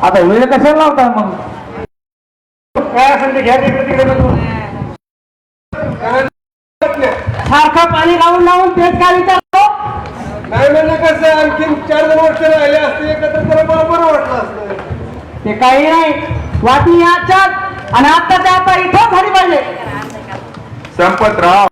आता वेळ कशाला लावता मग? काय असेल ते घ्या तिकडे सारखं पाणी लावून लावून तेच काय विचारतो? नाही म्हणजे कसं आणखीन 4 वर्ष राहिले असते एकत्र तर मला बरं वाटलं असतं. ते काही नाही, वाटणी आजच्यात आणि आत्ताच्या आता इथं झाली पाहिजे. संपतराव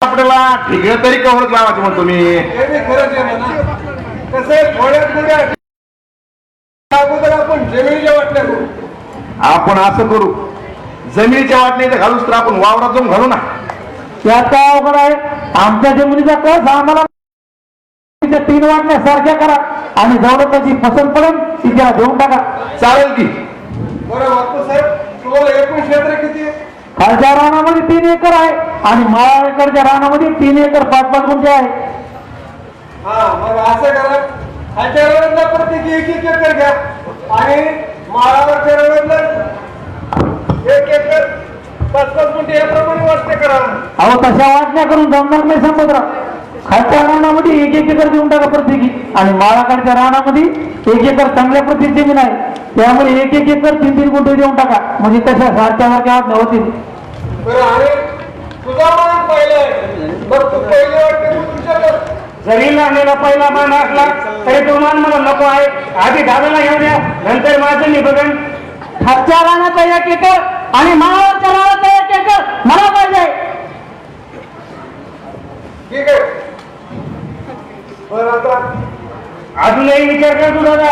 आपल्याला ठिगळ तरी कव्हर लावायचं म्हणतो मी. हे बी खरंच आहे म्हणा. कसं आहे थोड्यात थोड्या अगोदर आपण जमिनीच्या वाटल्या करू. आपण असं करू, जमिनीच्या वाटणीचं घालूच तर आपण वावरात जाऊन घालू ना. त्यात काय अवघड आहे? आमच्या जमिनीचा कस आम्हाला 3 वाटण्या सारख्या करा आणि जेवढं त्याची पसंत पडेल ती त्याला देऊन टाका. चालेल की? बरं बापू साहेब, तुम्हाला एकूण क्षेत्र किती आहे? खालच्या रानामध्ये 3 एकर आहे आणि माळाकडच्या रानामध्ये 3 एकर 5-5 गुंठे आहे. हा मग असं करा, खालच्या रवड्यातला प्रत्येकी 1-1 एकर घ्या आणि माळावरच्या रवड्यातला 1 एकर 5-5 गुंठे याप्रमाणे वाटते करा. अहो तशा वाटण्या करून जमणार नाही संपतराव. खालच्या रानामध्ये 1-1 एकर देऊन टाका प्रत्येकी आणि माळाकडच्या रानामध्ये 1 एकर चांगल्या प्रतीची जमीन आहे त्यामुळे 1-1 एकर 3-3 गुंठे देऊन टाका म्हणजे तशा सारख्या वाटण्या होतील. बरं आणि तुझा मान पहिला आहे, मग तू पहिले वाटते तू तुझ्या जरी लागलेला पहिला मान असला तरी तो मान मला नको आहे. आधी दादाला घेऊन द्या, नंतर माझं मी बघन. खालच्या रानाचा 1 एकर आणि माळावरच्या रानाचा 1 एकर मला पाहिजे. ठीक आहे. बरं आता अजूनही विचार कर तू दादा.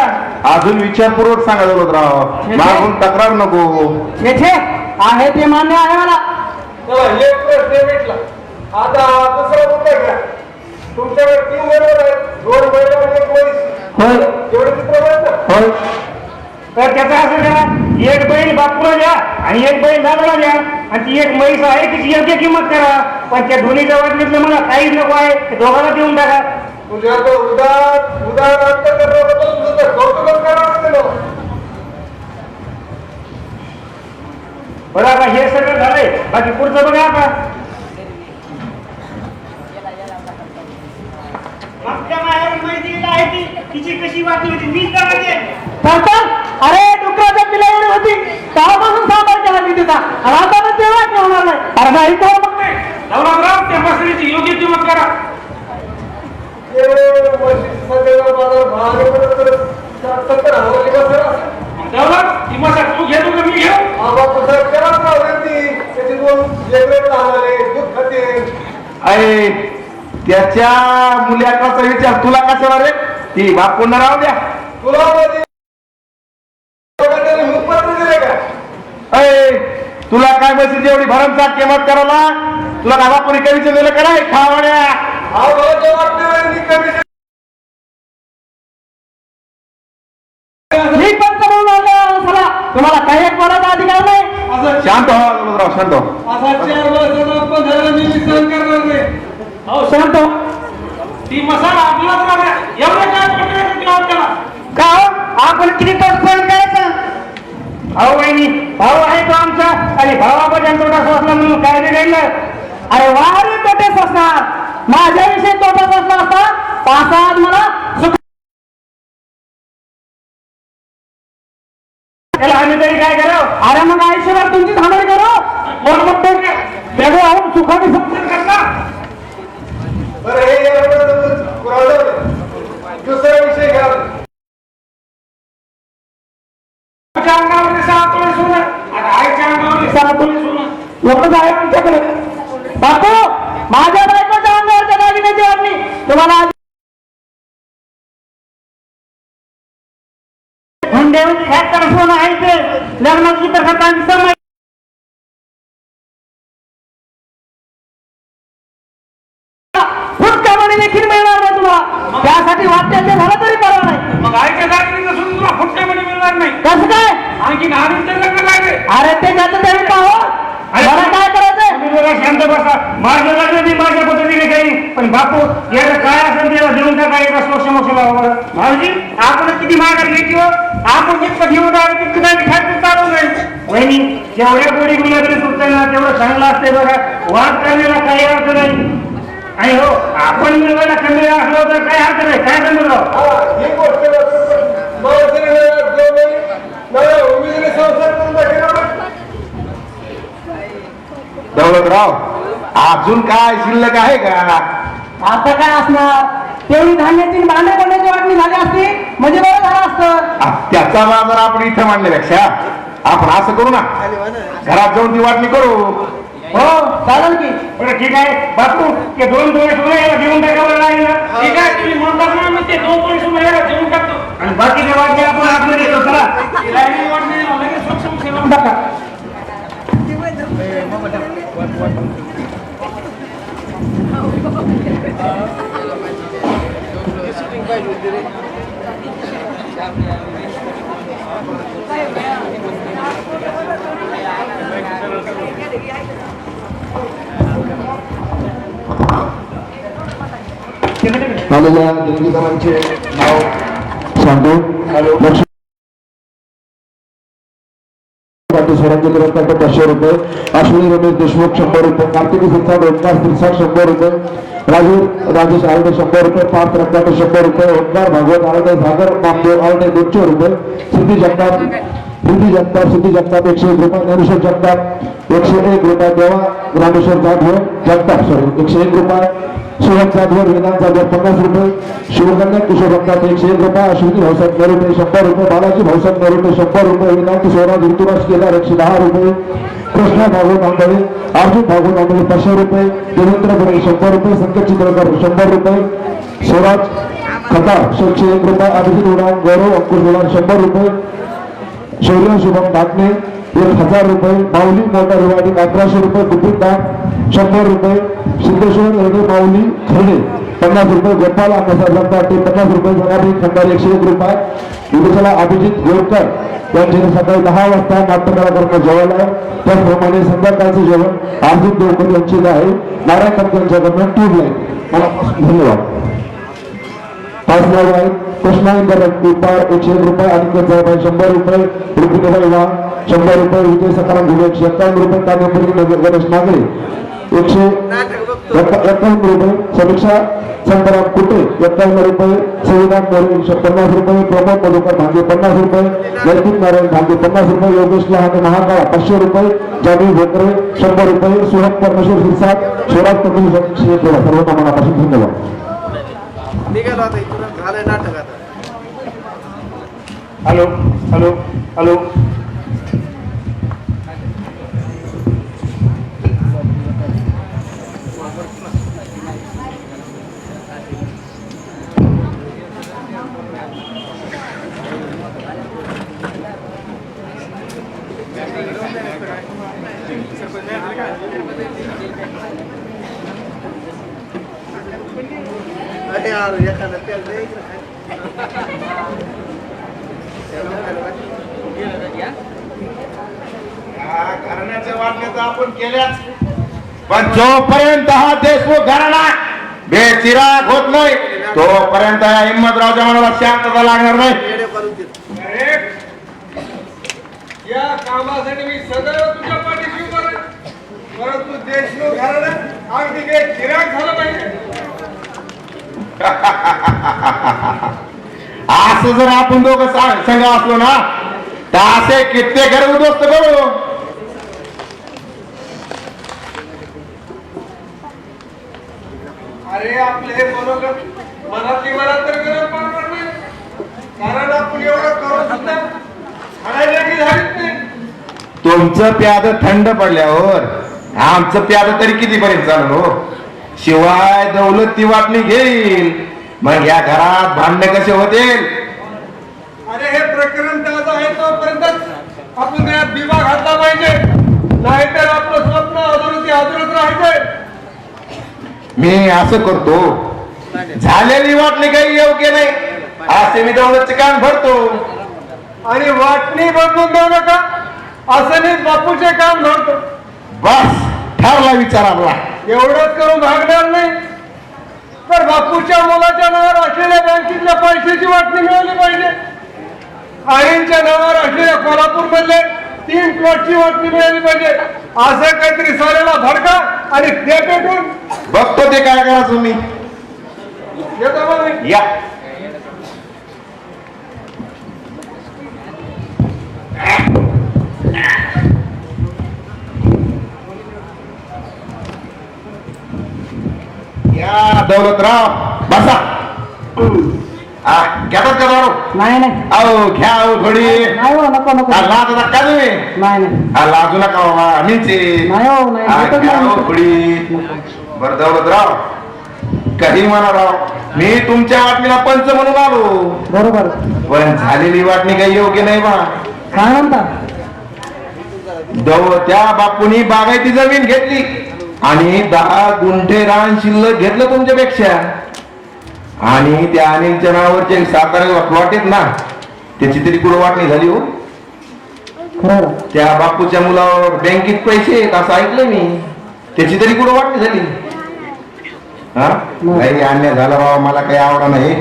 अजून विचारपूर्वक सांगा दौलतराव, मागून तक्रार नको. येथे आहे ते मान्य आहे मला. चला एक प्रश्न भेटला. आता दुसरा मुद्दा घ्या. तुमच्याकडे 3 बरोबर आहेत, 2 बैल आणि 1 म्हैस. होय एवढे चित्र ना? होय. तर त्याचं असं करा, 1 बैल बापूला द्या आणि 1 बैल दादाला द्या आणि ती 1 म्हैस आहे तिची योग्य किंमत करा. पण त्या दोन्हीच्या वाटणीतलं मला काहीच नको आहे, ते दोघांना देऊन टाका. तुझ्या तो उदाहरण करण्याबद्दल तुझं कौतुकच करावं लागतं. बरं आता हे सगळं झालंय, बाकी पुढचं बघा आता. मागच्या माहेरी मैत्रीण आहे ती, तिची कशी वाटली होती मीच करायचे. अरे डुकराच्या पिला एवढी होती तेव्हापासून सांभाळ केला मी तिचा आणि आता मग तेव्हा ठेवणार नाही. अरे नाही तो मग नाही. नवरात्राव त्या मसरीची योग्य किंमत करा. ती मसा तू घेतो का मी घेऊ? अरे त्याच्या मुलाचा विचार तुला कशाला रे? ती बापूंना राहू द्या. तुला अय तुला काय बसीची एवढी भरमसाठ किंमत करायला? तुला काय बापूने कमीचं दिलं का नाही? खावड्या मी पण करून आलो चला. तुम्हाला काही एक बोलायचा अधिकार नाही. शांत हो दौलतराव, शांत हो. असा 4 वर्षाचा आपण झाला मी सहन करणार नाही. हो शांत हो. ती मसाला आपलाच राहू एवढं काय प्रकारे त्याला का हो? आपण किती तास फोन करायचा? भाऊ बहिणी भाऊ आहे तो आमचा आणि भावाबद्दल तोटा सोसला म्हणून काय बिघडलं? अरे वारे तोटे असणार माझ्याविषयी तोटा असला असता पासात मला सुख. त्याला आम्ही तरी काय करावं? अरे मग आयुष्यभर तुमची धांदल करो कोण म्हणतो वेगळं होऊन सुखाने संपन्न करता. बरं हे दुसरा विषय घ्या. तुमच्या अंगावर 6 तोळे सोनं आणि आईच्या अंगावर 6 तोळे सोनं एवढंच आहे आमच्याकडे. बापू माझ्या बायकोच्या अंगावरच्या दागिन्याची वाटणी तुम्हाला हुंड्यामध्ये 76 सोनं आहे ते लग्नाची तर समय फुटकामध्ये देखील मिळणार नाही तुम्हाला. त्यासाठी वाट्याचे झालं तरी बरं नाही. मग आईच्या दागिन्याचं सोनं तुला फुटक्यामध्ये मिळणार नाही. कसं काय? आणखी आधीच लग्न लागले. अरे ते त्याचं तरी पाहो. मला काय करायचंय? तुम्ही बघा शांत बसा. माझं लग्न मी माझ्या पद्धतीने काही पण बापू याला काय असेल त्याला देऊन टाका. एका सोक्ष लावा. भाऊजी आपण किती माघार घ्यायची हो? आपण जितकं घेऊन आलं तितकं नाही खायचं चालू नाही. वहिनी जेवढ्या गोडी गुलाबी सुटतंय ना तेवढं चांगलं असतंय बघा. वाद करण्याला काही अर्थ नाही. आणि हो आपण मिळवायला कमी असलो तर काय अर्थ नाही. काय समजलं? ही गोष्ट हिम्मतराव, अजून काय शिल्लक आहे का? आता काय असणार, तेवढी धान्याची भांडे कोणाची वाटणी झाली असती म्हणजे बरं झालं असतं. त्याचा बाजार आपण इथं मांडण्यापेक्षा आपण असं करू ना, घरात जाऊन ती वाटणी करू. हो चालेल की. बरं ठीक आहे बापू, ते 2 तोळे सोनं याला देऊन टाकावं लागेल ना. ठीक आहे, तुम्ही म्हणतात ना, मी ते 2 तोळे सोनं याला देऊन टाकतो आणि बाकीच्या वाटणी आपण आतमध्ये देतो. चला वाटणी लगेच सक्षम सेवा बघा. आलेल्या देणगीदारांचे नाव सांगतो. लक्ष्मी स्वराज्य रत्नाकर 500 रुपये, अश्विनी रमेश देशमुख 100 रुपये, कार्तिकी सिरसाट ओंकार सिरसाट 100 रुपये, राजू राजेश आरडे 100 रुपये, पार्थ रत्नाकर 100 रुपये, ओंकार भागवत आरडे, सागर नामदेव आरडे 200 रुपये, सिद्धी जगताप 101 रुपये, ज्ञानेश्वर जगताप 101 रुपये, देवा रामेश्वर जगताप 101 रुपये, शिवम जाधवर वेदांत जाधवर 50 रुपये, शिवकन्या किशोर रत्नाथ 101 रुपये, अश्विनी भाऊसाहेब नरोटे 100 रुपये, बालाजी भाऊसाहेब नरोटे 100 रुपये, वेदांत स्वराज ऋतुराज केदार 110 रुपये, कृष्णा भागवत आंबळे, अर्जुन भागवत आंबळे 500 रुपये, देवेंद्र बरे 100 रुपये, संकेत चित्रकर 100 रुपये, स्वराज खतार 101 रुपये, अभिजित उडान गौरव अंकुश उडान 100 रुपये, शौर्य शुभम डाकणे 1000 रुपये, माऊली मोटार रिवाडी 1100 रुपये, गुपित दास 100 रुपये, सिद्धेश्वर रेडे माऊली खर्डे 50 रुपये, गोपाल अण्णासाहेब जगताटे 50 रुपये, जनाबी खंडारी 101 रुपये, विदुषाला अभिजित गोरकर यांचे सकाळी 10 वाजता नाट्यकलाकारांना जेवण आहे. त्याचप्रमाणे संध्याकाळचं जेवण अर्जुन देवकर यांचे आहे, नारायण कंक यांच्याकडनं ट्यूबलाईट. मला धन्यवाद. 5 नाव आहेत. कृष्णा इंदर उपार 101 रुपये, अनिकेत जायबाई 100 रुपये, ऋतिकाबाई वाघ 100 रुपये, विजय सकाराम घुले 151 रुपये, कान्यापुरी गणेश नागरे 151 रुपये, समीक्षा संतराम कुटे 51 रुपये, संविधान मोरे 50 रुपये, प्रमोद मधुकर भांगे 50 रुपये, नैतिक नारायण भांगे 50 रुपये, योगेश लहाने महाकाळा 500 रुपये, जानी भोकरे 100 रुपये, सुरत परमेश्वर सिरसाट, स्वराज कपिल 101 रुपये. सर्वांना मनापासून धन्यवाद. निघालो आता इथून झालंय नाटक आता. Hello hello hello. अरे यार एखादा तेल दे. घराण्याच्या वाटण्याचं आपण केल्याच, पण जोपर्यंत हा देशमुख घराणा बेचिराग होत नाही तोपर्यंत या हिम्मतरावच्या मनाला शांतता लागणार नाही. येडे करून देतो. अरे, या कामासाठी मी सदैव तुझ्या पाठीशी उभा राहीन. परंतु देशमुख घराण्यात अगदी काही चिराग झालं पाहिजे. असं जर आपण दोघं संघ असलो ना तर असे कित्येक घर उद्ध्वस्त करू. अरे आपले हे मनोगत मनातली मनात तर गरज पडणार नाही. कारण आपण एवढं करून सुद्धा हाणायलागी झालीच नाही. तुमचं प्याद थंड पडल्यावर आमचं प्याद तरी कितीपर्यंत चालू हो. शिवाय दौलत ती वाटणी घेईल, मग या घरात भांडणे कसे होतील. अरे हे प्रकरण ताजं आहे तोपर्यंत आपण त्यात दिवा घातला पाहिजे. नाहीतर आपलं स्वप्न अधुरच राहायचंय. मी असं करतो, झालेली वाटणी काही योग्य नाही असे मी दौलतचे काम भरतो. आणि वाटणी बदलून देऊ नका असं मी बापूचे काम धरतो. बस ठरला विचार आपला. एवढंच करून भागणार नाही तर बापूच्या मुलाच्या नावावर असलेल्या बँकेतल्या पैशाची वाटणी मिळाली पाहिजे. आईंच्या नावावर असलेल्या कोल्हापूर मधले 3 प्लॉटची वाटणी मिळाली पाहिजे. असं काहीतरी साऱ्याला भडका आणि ते पेटून बघतो ते काय करायचं मी. येतो मग मी. या दौलतराव बसा. घेतात का दारू? नाही नाही अहो घ्या अहो थोडी. नाही हो नको नको लाज का तुम्ही? नाही नाही लाजू नका बाबा मीचे. नाही हो नाही भेटत घ्या नाही. अहो थोडी. बर दौलतराव कधी म्हणा राव, मी तुमच्या वाटणीला पंच म्हणून आलो, बरोबर पण झालेली वाटणी काही योग्य नाही बा. काय म्हणता? त्या बापूनी बागायती जमीन घेतली आणि 10 गुंठे रान शिल्लक घेतलं तुमच्यापेक्षा. आणि त्या अनिलच्या नावावरचे सातारा प्लॉट आहेत ना, त्याची तरी कुठं वाटणी झाली हो? खरं त्या बापूच्या मुलावर बँकेत पैसे आहेत असं ऐकलं मी, त्याची तरी कुठं वाटणी झाली? हा नाही अन्याय झाला बाबा, मला काही आवडा नाही.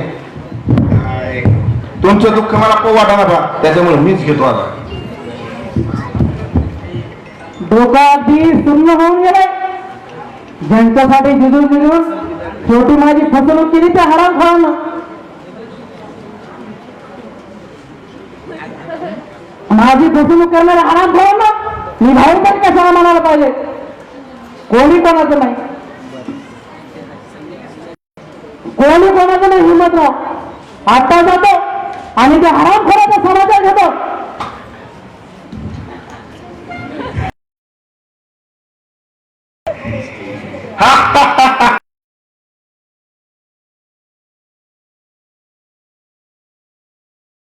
तुमचं दुःख मला वाटा ना बा, त्याच्यामुळे मीच घेतो आता. डोका अगदी शून्य होऊन गेले. ज्यांच्यासाठी जिजून जिजून शेवटी माझी फसवणूक केली त्या हराम खोरानं. माझी फसवणूक करणाऱ्या हराम खोरानं मी बाहेर पण कशाला म्हणायला पाहिजे? कोणी कोणाचं नाही, कोणी कोणाचं नाही हिंमतराव. आता जातो आणि त्या हराम खोराचा समाचार घेतो.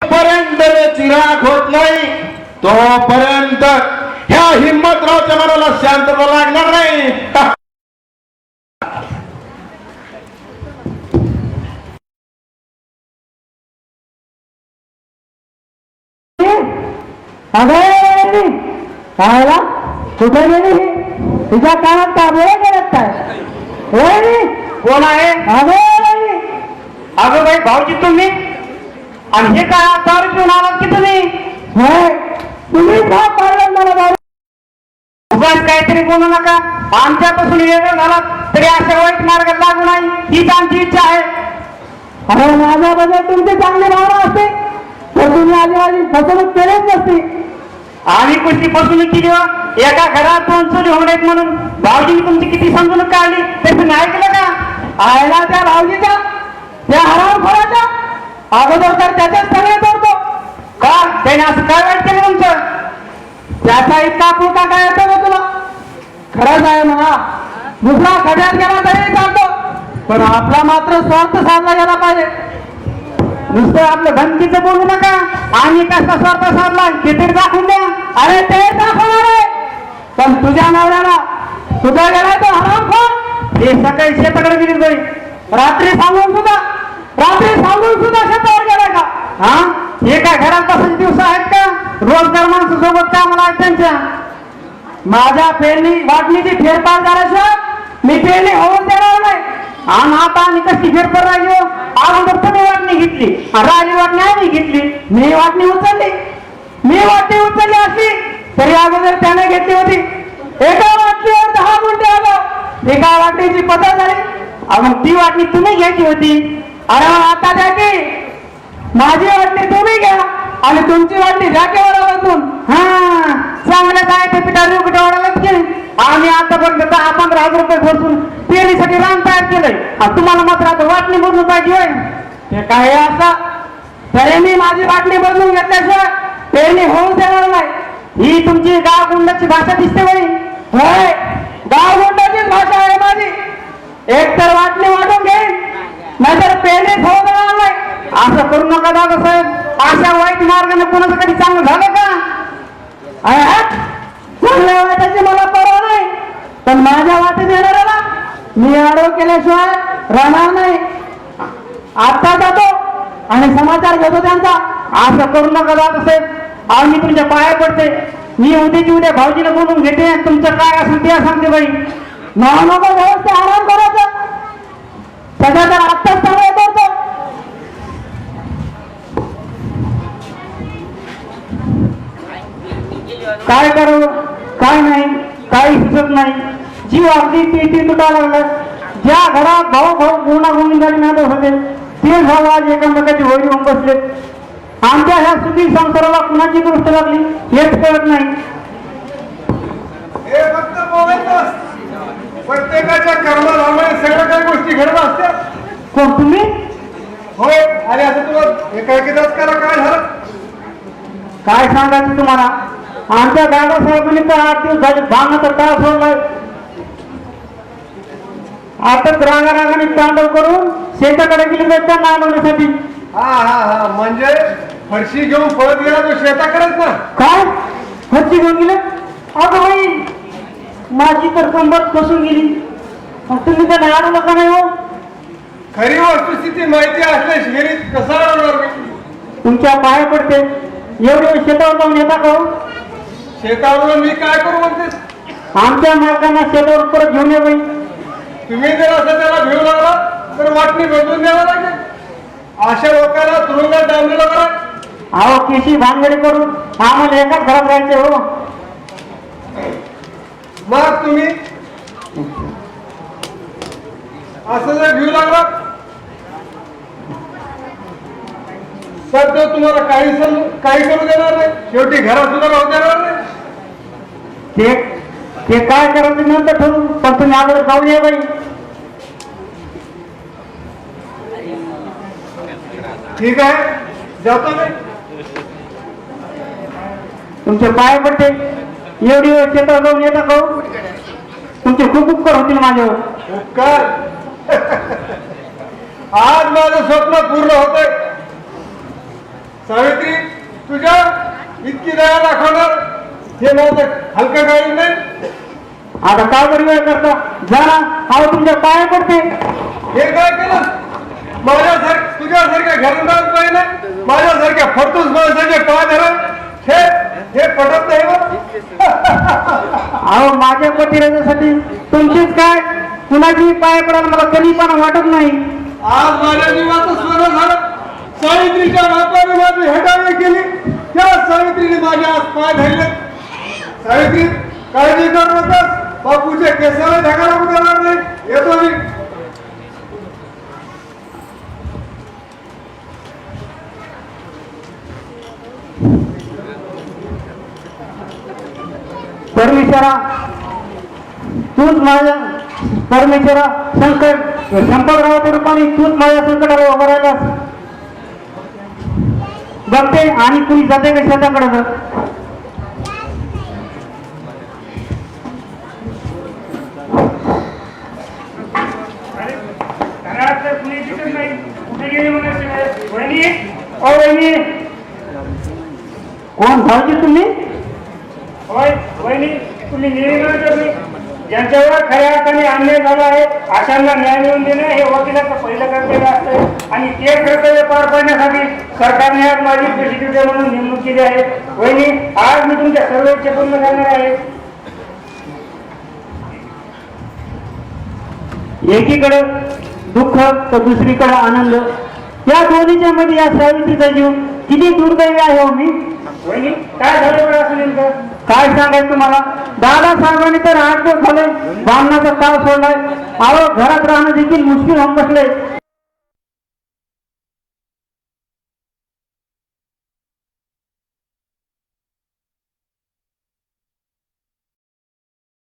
पर्यंत चिराग होत नाही तोपर्यंत ह्या हिम्मतरावच्या मनाला शांतता लागणार नाही. अगं कायला कुठे गेली ही? तुझ्या कानात का बोळे गेल्यात काय? वहिनी कोण आहे? अगं अगं बाई भाऊजी तुम्ही, आणि हे काय दारू पिऊन आलात की तुम्ही? होय तुम्ही का पाडलं मला दारू? उगाच काहीतरी बोलू नका. आमच्यापासून वेगळं झालात तरी अशा वाईट मार्गात लागू नाही हीच आमची इच्छा आहे. अरे माझ्याबद्दल तुमची चांगली भावना असते तर तुम्ही आधी माझी फसवणूक केलीच नसती. आम्ही कुठली फसवणूक केली हो? एका घरात 2 चोरी होण्यात म्हणून भाऊजीने तुमची किती समजूनक काढली ते तुम्ही ऐकलं का? आयला त्या भाऊजीच्या त्या हरामखोराच्या अगोदर तर त्याच्याच सगळे करतो का त्याने असं काय वाईट केलं तुमचं? त्याचा इतका पुरता काय येतो का तुला? खरंच आहे म्हणा, दुसरा खड्यात गेला तरी चालतो, पण आपला मात्र स्वार्थ साधला गेला पाहिजे. नुसतं आपलं धमकीचं बोलू नका. आम्ही कसा स्वार्थ साधला हे तरी दाखवून द्या. अरे ते दाखवणार आहे, पण तुझ्या नवऱ्याला तुझा गेलाय तो हरामखोर. हे सकाळी शेताकडे गेली बाई, रात्री सांगून सुद्धा शेतावर गेलाय का? हा हे काय घरात बसायचे दिवस आहेत का? रोजगार माणसं सोबत कामाला आहेत त्यांच्या. माझ्या पेरणी वाटणीची फेरफार झाल्याशिवाय मी पेरणी होऊन देणार नाही. आणि आता आम्ही कशी फेरफार राहिली हो? अगोदर तुम्ही वाटणी घेतली आणि राहिली वाटणी आम्ही घेतली. मी वाटणी उचलली असली तरी अगोदर त्याने घेतली होती. एका वाटणीवर 10 गुंठे आलं, एका वाटणीची पद्धत झाली. मग ती वाटणी तुम्ही घ्यायची होती. अरे आता द्या की माझी वाटणी तुम्ही घ्या आणि तुमची वाटणी द्या केवढा बसून. हा चांगलं काय ते पिठा वाढायलाच की आम्ही आतापर्यंत 10-15 हजार रुपये खर्चून पेरणीसाठी रान तयार केलंय आणि तुम्हाला मात्र आता वाटणी बदलून पाहिजे होय. ते काही असं तरी मी माझी वाटणी बदलून घेतल्याशिवाय पेरणी होऊन देणार नाही. ही तुमची गाव गुंडाची भाषा दिसते बाई. होय गावगुंडाचीच भाषा आहे माझी. एकतर वाटणी वाटून घेईन नाहीतर पेरणी होऊ देणार नाही. असं करू नका दादा साहेब. अशा वाईट मार्गाने कोणाचं कधी चांगलं झालं का? अरे हट, चांगल्या वाटायची मला परवा नाही, पण माझ्या वाटेत येणाऱ्याला मी आडव केल्याशिवाय राहणार नाही. आता जातो आणि समाचार घेतो त्यांचा. असं करू नका दादा साहेब. आम्ही तुमच्या पाया पडते. मी उद्याची उद्या भाऊजीला बोलून घेते. तुमचं काय असेल ते सांगते बाई. नको व्यवस्था आराम करायचं. सगळं तर आत्ताच चांगलं करतो. काय करावं काय नाही काही सुचत नाही. जीव अगदी ती तुटायला लागला. ज्या घरात भाऊ गुणागोविंदाने नांदत होते ते भाऊ आज एकमेकाची होळी होऊन बसले. आमच्या ह्या सुखी संसाराला कुणाची गोष्ट लागली हेच कळत नाही. हे फक्त बोलायचं प्रत्येकाच्या कर्माला हे सगळ्या काही गोष्टी घडत असतात. कोण तुम्ही? होय, आणि असं तुला एकाएकीच करा काय झालं? काय सांगायचं तुम्हाला? आमच्या दादासाहेबांनी तर 8 दिवस झाले भांगणाचा ताळ सोडलाय. आता रागारागाने तांडव करून शेताकडे गेले तर त्यांना आणवण्यासाठी. हा म्हणजे फरशी घेऊन पळत गेला तो शेताकडेच ना. काय खर्ची घेऊन गेले? अगं बाई, माझी तर कंबर फसून गेली. मग तुम्ही त्यांना आणू नका नाही हो. खरी वस्तुस्थिती माहिती असल्या शेरीत कसा आणणार मी? तुमच्या पाया पडते. एवढे शेतावर जाऊन येता का हो? शेतावर मी काय करू म्हणतेस? आमच्या मालकांना शेतावर परत घेऊन ये बाई. तुम्ही जर असं त्याला घेऊन लागला तर वाटणी बदलून द्यावं लागेल. अशा लोकांना तुरुंगात डांबलेलं करा. अहो केशी भानगडी करून आम्हाला एकाच घरात राहायचे हो. मग तुम्ही असं जर घेऊ लागला तर तो तुम्हाला काही करू देणार नाही. शेवटी घरात सुद्धा राहू देणार नाही. ते काय करायचं नंतर ठरवू, पण तुम्ही अगोदर जाऊन या बाई. ठीक आहे, जातो मी. तुमचे पाय पडते. एवढी वेळ शेतात जाऊन येता का हो? तुमचे खूप उपकार होतील माझ्यावर. उपकार आज माझं स्वप्न पूर्ण होतंय. सावित्री, तुझ्या इतकी दया दाखवणार हे माझं हलकं काही नाही. आता काय बरी वेळ करता? जा ना. अहो तुमच्या पाय पडते. हे काय केलं? तुझ्यासारख्या घरंदाज पाहिजे, माझ्यासारख्या फटूस माणसाचे पाय धरा, हे पटत नाही बा. अहो माझ्या पतिराजासाठी तुमचीच काय कुणाची पाय पडायला मला कधी पण वाटत नाही. आज माझ्या जीवाचं सोनं झालं. सावित्रीच्या बापाने माझी हेटाळणी केली, त्या सावित्रीने माझ्या आज पाय धरले. सावित्री, काळजी करू नकोस. बापूच्या केसाला धगा लागू देणार नाही. येतो मी. परमेश्वरा, तूच माझ्या परमेश्वरा संकटरावाच्या रूपाने तूच माझ्या संकटाला उभा राहिलास. बघते आणि कुणी जाते का शेताकडे जर. घरात तर कुणी दिसत नाही. कुठे गेली म्हणायचं? वहिनी, ओ वहिनी. कोण भाऊजी तुम्ही? होय वहिनी, तुम्ही नेहमी म्हणत नाही. ज्यांच्यावर खऱ्या अर्थाने अन्याय झाला आहे अशांना न्याय मिळवून देणं हे वकिलाचं पहिलं कर्तव्य असतं. आणि ते कर्तव्य पार पाडण्यासाठी सरकारने आज माझी प्रोसिक्युटर म्हणून नेमणूक केली आहे. वहिनी, आज मी तुमच्या सर्व इच्छा पूर्ण करणार आहे. एकीकडे दुःख तर दुसरीकडे आनंद. या दोन्हीच्या मध्ये या सावित्रीचा जीव किती दुर्दैवी आहे हो मी. वहिनी, काय झालं बरं असं नेमकं? काय सांगायचं तुम्हाला? दादासाहेबांनी तर 8 दिवस झाले बामणाचा ताव सोडलाय. अहो घरात राहणं देखील मुश्किल होऊन बसले.